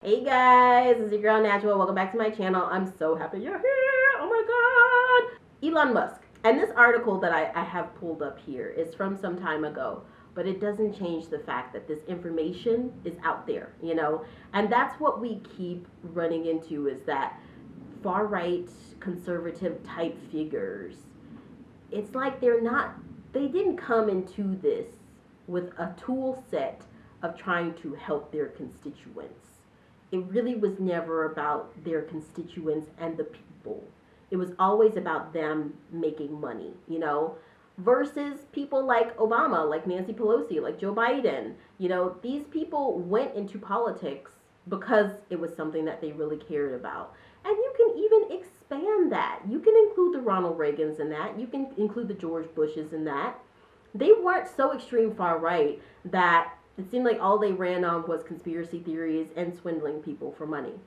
Hey guys, it's your girl Natural. Welcome back to my channel. I'm so happy you're here. Oh my god. Elon Musk. And this article that I have pulled up here is from some time ago, but it doesn't change the fact that this information is out there. And that's what we keep running into is that far right conservative type figures. It's like they didn't come into this with a tool set of trying to help their constituents. It really was never about their constituents and the people. It was always about them making money, versus people like Obama, like Nancy Pelosi, like Joe Biden. These people went into politics because it was something that they really cared about. And you can even expand that. You can include the Ronald Reagans in that. You can include the George Bushes in that. They weren't so extreme far right that it seemed like all they ran on was conspiracy theories and swindling people for money.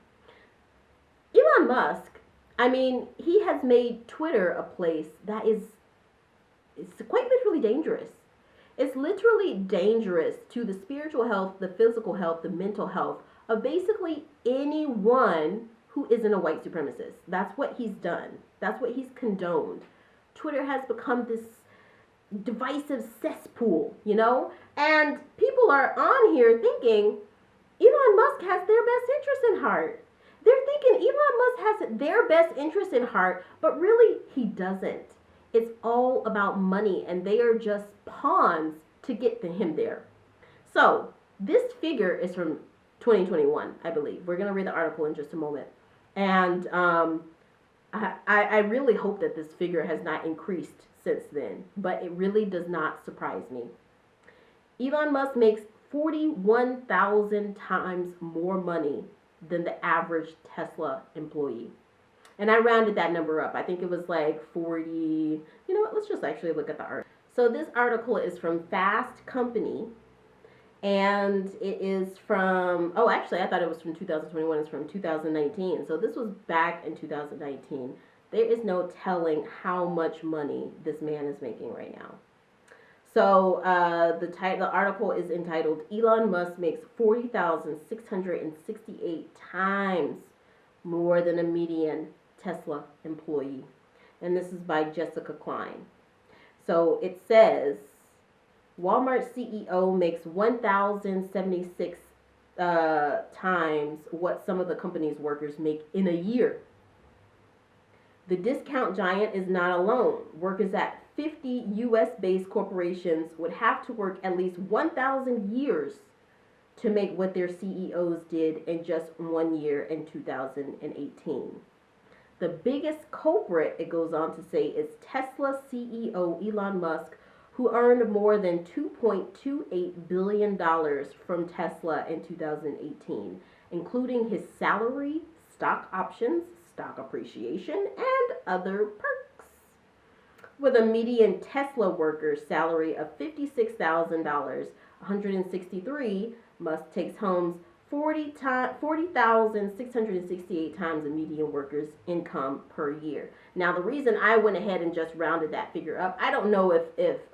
Elon Musk, I mean, he has made Twitter a place that is it's quite literally dangerous. It's literally dangerous to the spiritual health, the physical health, the mental health of basically anyone who isn't a white supremacist. That's what he's done. That's what he's condoned. Twitter has become this divisive cesspool. And people are on here thinking Elon Musk has their best interest in heart. They're thinking Elon Musk has their best interest in heart, but really he doesn't. It's all about money, and they are just pawns to get to him there. So this figure is from 2021, I believe. We're going to read the article in just a moment. And I really hope that this figure has not increased since then, but it really does not surprise me. Elon Musk makes 41,000 times more money than the average Tesla employee. And I rounded that number up. I think it was like 40. You know what? Let's just actually look at the article. So this article is from Fast Company. And it is from, oh, actually, I thought it was from 2021. It's from 2019. So this was back in 2019. There is no telling how much money this man is making right now. So the article is entitled Elon Musk makes 40,668 times more than a median Tesla employee. And this is by Jessica Klein. So it says Walmart CEO makes 1,076 times what some of the company's workers make in a year. The discount giant is not alone. Workers at 50 US-based corporations would have to work at least 1,000 years to make what their CEOs did in just 1 year in 2018. The biggest culprit, it goes on to say, is Tesla CEO Elon Musk, who earned more than $2.28 billion from Tesla in 2018, including his salary, stock options, stock appreciation, and other perks. With a median Tesla worker's salary of $56,000, 163, Musk takes home 40,668 times a median worker's income per year. Now, the reason I went ahead and just rounded that figure up, I don't know if it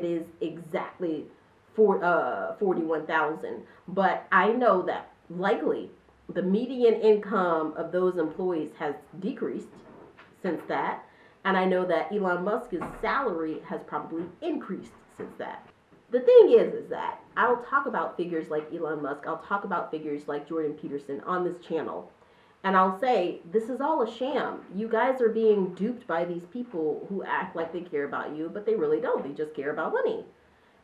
is exactly 41,000, but I know that likely the median income of those employees has decreased since that, and I know that Elon Musk's salary has probably increased since that. The thing is that I'll talk about figures like Elon Musk, I'll talk about figures like Jordan Peterson on this channel, and I'll say, this is all a sham. You guys are being duped by these people who act like they care about you, but they really don't. They just care about money.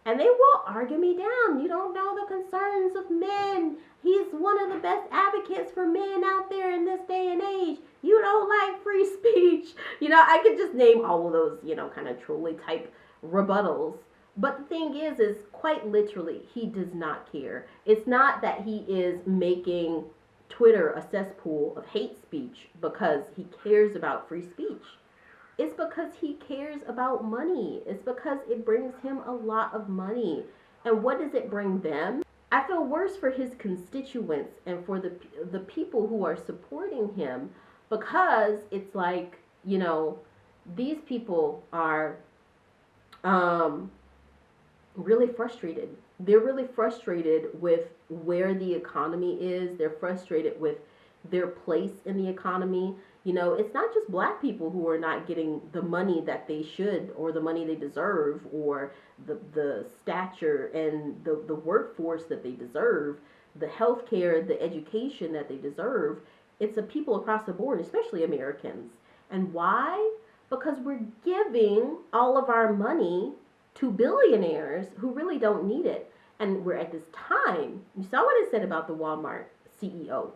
And they will argue me down. You don't know the concerns of men. He's one of the best advocates for men out there in this day and age. You don't like free speech. I could just name all of those, kind of trolley type rebuttals. But the thing is quite literally, he does not care. It's not that he is making Twitter a cesspool of hate speech because he cares about free speech. It's because he cares about money. It's because it brings him a lot of money. And what does it bring them? I feel worse for his constituents and for the people who are supporting him, because it's like, these people are really frustrated. They're really frustrated with where the economy is. They're frustrated with their place in the economy. You know, it's not just black people who are not getting the money that they should, or the money they deserve, or the stature and the workforce that they deserve, the healthcare, the education that they deserve. It's a people across the board, especially Americans. And why? Because we're giving all of our money to billionaires who really don't need it. And we're at this time, you saw what I said about the Walmart CEO,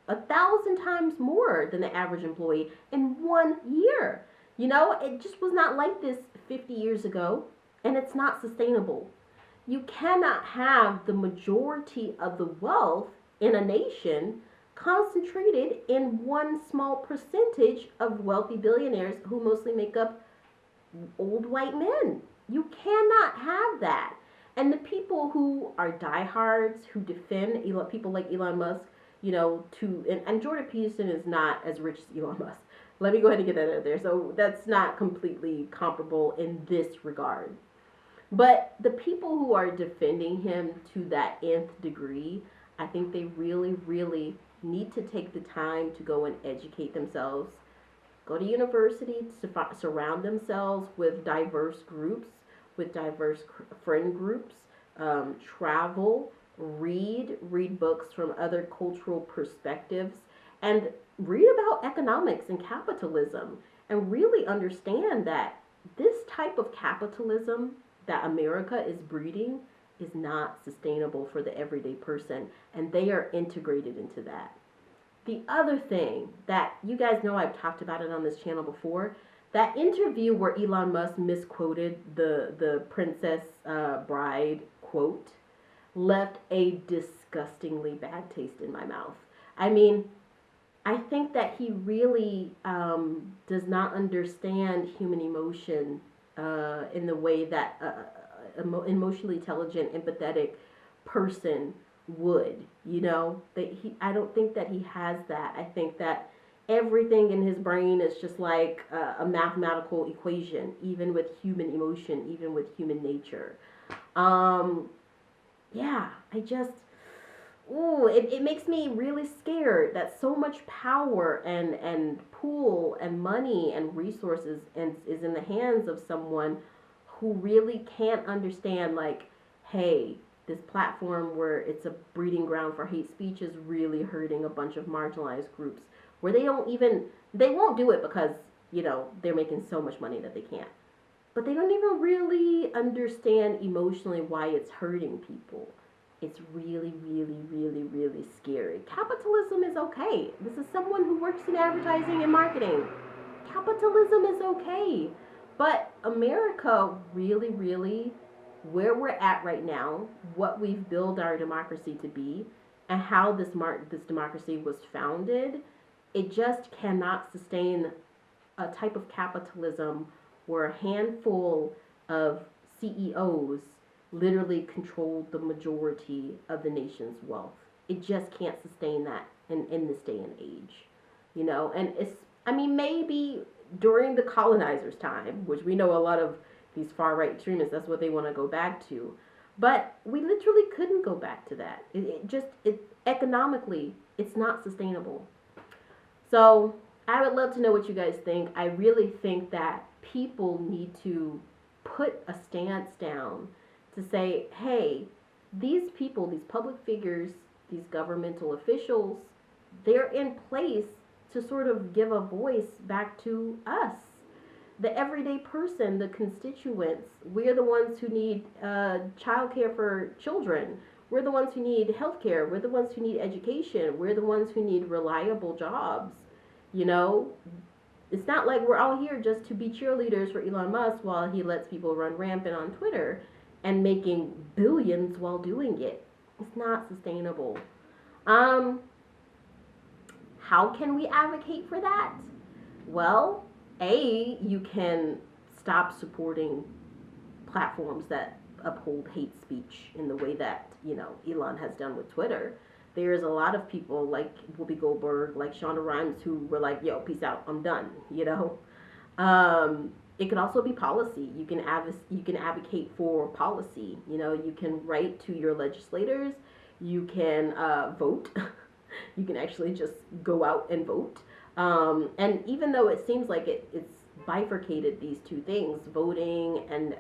1,000 times more than the average employee in 1 year. You know, it just was not like this 50 years ago, and it's not sustainable. You cannot have the majority of the wealth in a nation concentrated in one small percentage of wealthy billionaires who mostly make up old white men. You cannot have that. And the people who are diehards, who defend Elon, people like Elon Musk, you know, and Jordan Peterson is not as rich as Elon Musk. Let me go ahead and get that out there. So that's not completely comparable in this regard. But the people who are defending him to that nth degree, I think they really, really need to take the time to go and educate themselves, go to university, to surround themselves with diverse groups, with diverse friend groups, travel, read books from other cultural perspectives, and read about economics and capitalism, and really understand that this type of capitalism that America is breeding is not sustainable for the everyday person, and they are integrated into that. The other thing that you guys know, I've talked about it on this channel before, that interview where Elon Musk misquoted the Princess Bride quote left a disgustingly bad taste in my mouth. I mean, I think that he really does not understand human emotion in the way that emotionally intelligent, empathetic person would. You know, that I don't think that he has that. I think that everything in his brain is just like a mathematical equation, even with human emotion, even with human nature. Yeah, it makes me really scared that so much power and pool and money and resources is in the hands of someone who really can't understand, like, hey, this platform where it's a breeding ground for hate speech is really hurting a bunch of marginalized groups, where they won't do it because, you know, they're making so much money that they can't. But they don't even really understand emotionally why it's hurting people. It's really, really, really, really scary. Capitalism is okay. This is someone who works in advertising and marketing. Capitalism is okay. But America really, really, where we're at right now, what we've built our democracy to be, and how this democracy was founded, it just cannot sustain a type of capitalism where a handful of CEOs literally control the majority of the nation's wealth. It just can't sustain that in this day and age. You know, and maybe during the colonizers' time, which we know a lot of these far-right extremists, that's what they want to go back to. But we literally couldn't go back to that. Economically, it's not sustainable. So I would love to know what you guys think. I really think that people need to put a stance down to say, hey, these people, these public figures, these governmental officials, they're in place to sort of give a voice back to us, the everyday person, the constituents. We're the ones who need childcare for children. We're the ones who need healthcare. We're the ones who need education. We're the ones who need reliable jobs. You know, it's not like we're all here just to be cheerleaders for Elon Musk while he lets people run rampant on Twitter and making billions while doing it. It's not sustainable. How can we advocate for that? Well, you can stop supporting platforms that uphold hate speech in the way that, you know, Elon has done with Twitter. There's a lot of people like Whoopi Goldberg, like Shonda Rhimes, who were like, yo, peace out, I'm done, you know? It could also be policy. You can advocate for policy. You know, you can write to your legislators. You can vote. You can actually just go out and vote. And even though it seems like it's bifurcated these two things, voting and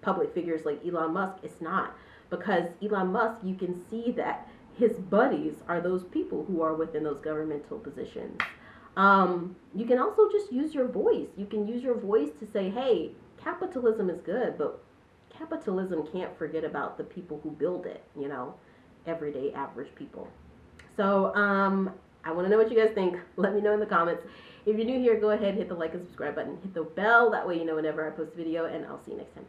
public figures like Elon Musk, it's not. Because Elon Musk, you can see that his buddies are those people who are within those governmental positions. You can also just use your voice. You can use your voice to say, hey, capitalism is good, but capitalism can't forget about the people who build it, everyday average people. So I want to know what you guys think. Let me know in the comments. If you're new here, go ahead, hit the like and subscribe button. Hit the bell. That way you know whenever I post a video, and I'll see you next time.